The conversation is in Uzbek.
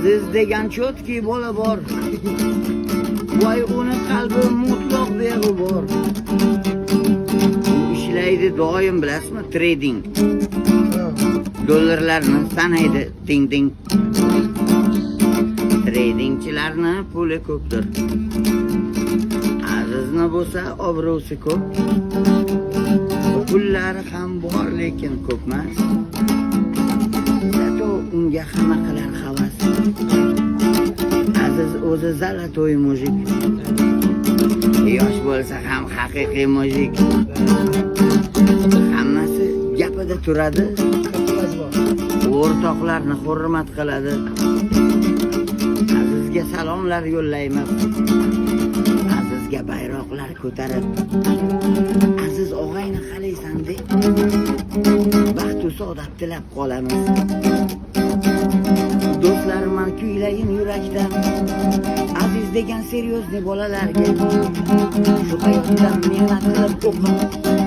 Aziz degan chotki bola bor. Voy uni qalbi mutlaq beg'ubor. U ishlaydi doim bilasizmi? Trading. Dollarlarni sanaydi ding ding. Tradingchilarni puli ko'pdir. Azizni bo'lsa obro'si ko'p. Pullari ham bor lekin ko'pmas. Zato unga hamma qilar havas. Aziz o'zi zalatoy mujik. Yosh bo'lsa ham haqiqiy mujik. Hammasi gapida turadi. O'rtoqlarni hurmat qiladi. Azizga salomlar yo'llaymiz. Azizga bayroqlar ko'tarib. Aziz og'ayni qalaysan deb baxt va saodat tilab qolamiz. Do'stlarim kuylayin yurakdan. Aziz degan seryozni bolalarga shu hayotdan mehnat qilib o'qib